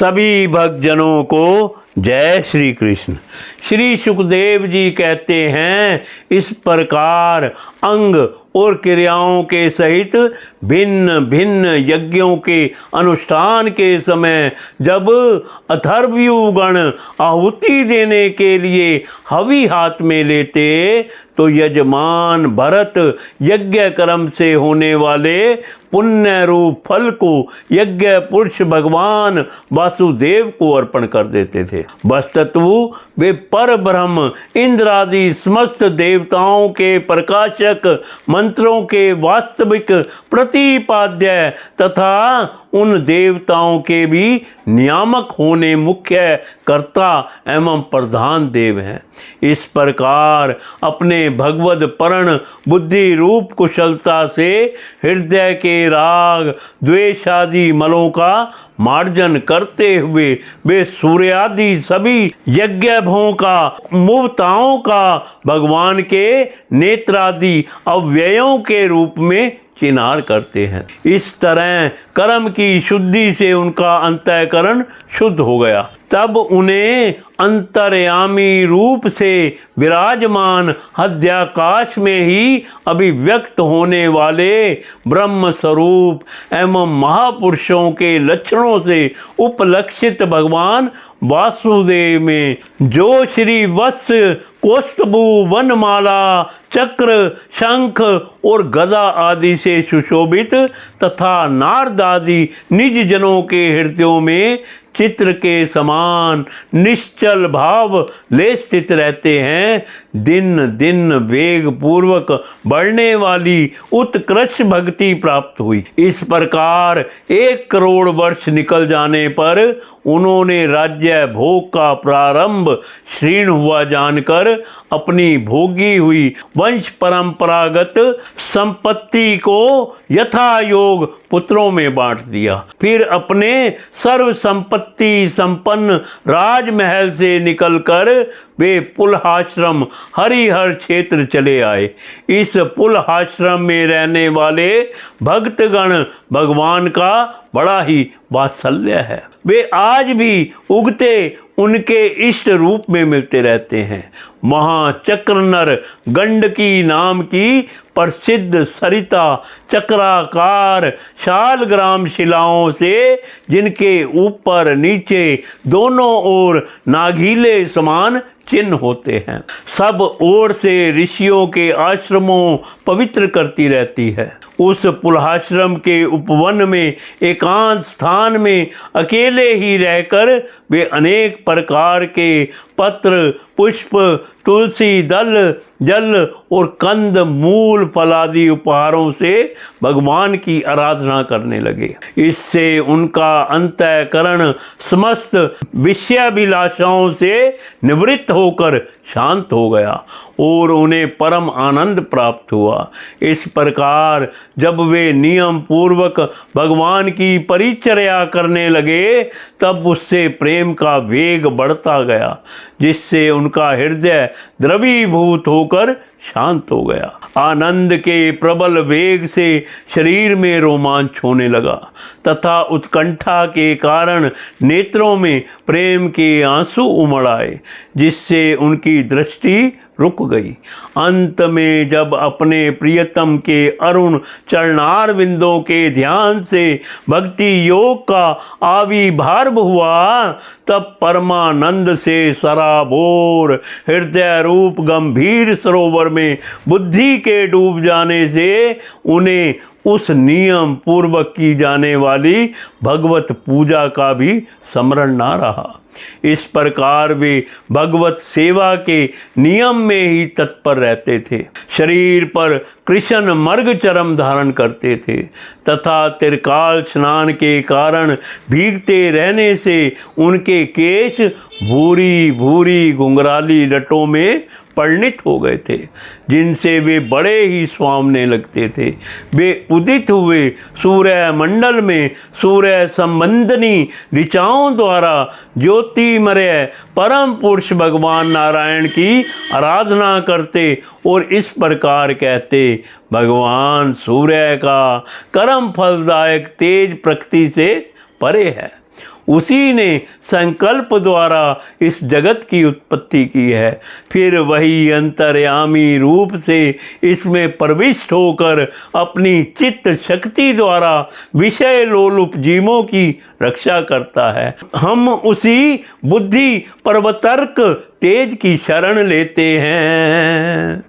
सभी भक्तजनों को जय श्री कृष्ण। श्री सुखदेव जी कहते हैं, इस प्रकार अंग और क्रियाओं के सहित भिन्न भिन्न यज्ञों के अनुष्ठान के समय जब अथर्वयुगण आहुति देने के लिए हवि हाथ में लेते तो यजमान भरत यज्ञ कर्म से होने वाले पुण्य रूप फल को यज्ञ पुरुष भगवान वासुदेव को अर्पण कर देते थे। वस्तुतः वे पर ब्रह्म इंद्र आदि समस्त देवताओं के प्रकाशक, मंत्रों के वास्तविक प्रतिपाद्य तथा उन देवताओं के भी नियामक होने मुख्य कर्ता एवं प्रधान देव हैं। इस प्रकार अपने भगवद परण बुद्धि रूप कुशलता से हृदय के राग द्वेष आदि मलों का मार्जन करते हुए वे सूर्यादि सभी यज्ञ भों का, मुक्ताओं का भगवान के नेत्रादि अव्ययों के रूप में चिनार करते हैं। इस तरह कर्म की शुद्धि से उनका अंतःकरण शुद्ध हो गया। तब उन्हें अंतर्यामी रूप से विराजमान हृदयाकाश में ही अभिव्यक्त होने वाले ब्रह्म स्वरूप एवं महापुरुषों के लक्षणों से उपलक्षित भगवान वासुदेव में जो श्री वत्स, कौस्तुभ, वनमाला, चक्र, शंख और गदा आदि से सुशोभित तथा नारद आदि निज जनों के हृदयों में चित्र के समान निश्चल भाव ले स्थित रहते हैं, दिन दिन वेग पूर्वक बढ़ने वाली उत्कृष्ट भक्ति प्राप्त हुई। इस प्रकार 1 करोड़ वर्ष निकल जाने पर उन्होंने राज्य भोग का प्रारंभ क्षीण हुआ जानकर अपनी भोगी हुई वंश परंपरागत संपत्ति को यथा योग पुत्रों में बांट दिया। फिर अपने सर्व संपत्ति संपन्न राजमहल से निकलकर वे पुलहाश्रम हरिहर क्षेत्र चले आए। इस पुलहाश्रम में रहने वाले भक्तगण भगवान का बड़ा ही वात्सल्य है। वे आज भी उगते उनके इष्ट रूप में मिलते रहते हैं। वहाँ चक्रनर गंडकी नाम की प्रसिद्ध सरिता चक्राकार शालग्राम शिलाओं से, जिनके ऊपर नीचे दोनों ओर नागीले समान चिन्ह होते हैं, सब ओर से ऋषियों के आश्रमों पवित्र करती रहती है। उस पुलहाश्रम के उपवन में एकांत स्थान में अकेले ही रहकर वे अनेक प्रकार के पत्र, पुष्प, तुलसी दल, जल और कंद मूल फलादि उपहारों से भगवान की आराधना करने लगे। इससे उनका अंतःकरण समस्त विषयाभिलाषाओं से निवृत्त होकर शांत हो गया और उन्हें परम आनंद प्राप्त हुआ। इस प्रकार जब वे नियम पूर्वक भगवान की परिचर्या करने लगे तब उससे प्रेम का वेग बढ़ता गया, जिससे उनका हृदय द्रवीभूत होकर शांत हो गया। आनंद के प्रबल वेग से शरीर में रोमांच होने लगा तथा उत्कंठा के कारण नेत्रों में प्रेम के आंसू उमड़ आए, जिससे उनकी दृष्टि रुक गई। अंत में जब अपने प्रियतम के अरुण चरणार बिंदों के ध्यान से भक्ति योग का आविर्भाव हुआ, तब परमानंद से सराबोर हृदय रूप गंभीर सरोवर में बुद्धि के डूब जाने से उन्हें उस नियम पूर्वक की जाने वाली भगवत पूजा का भी स्मरण ना रहा। इस प्रकार वे भगवत सेवा के नियम में ही तत्पर रहते थे। शरीर पर कृष्ण मर्ग चरम धारण करते थे तथा त्रिकाल स्नान के कारण भीगते रहने से उनके केश भूरी भूरी घुंघराली लटों में परिणित हो गए थे, जिनसे वे बड़े ही सुहावने लगते थे। वे उदित हुए सूर्य मंडल में सूर्य संबंधनी ऋचाओं द्वारा ज्योतिमय परम पुरुष भगवान नारायण की आराधना करते और इस प्रकार कहते, भगवान सूर्य का कर्म फलदायक तेज प्रकृति से परे है उसी ने संकल्प द्वारा इस जगत की उत्पत्ति की है। फिर वही अंतर्यामी रूप से इसमें प्रविष्ट होकर अपनी चित्त शक्ति द्वारा विषय लोलुप जीवों की रक्षा करता है। हम उसी बुद्धि परवतर्क तेज की शरण लेते हैं।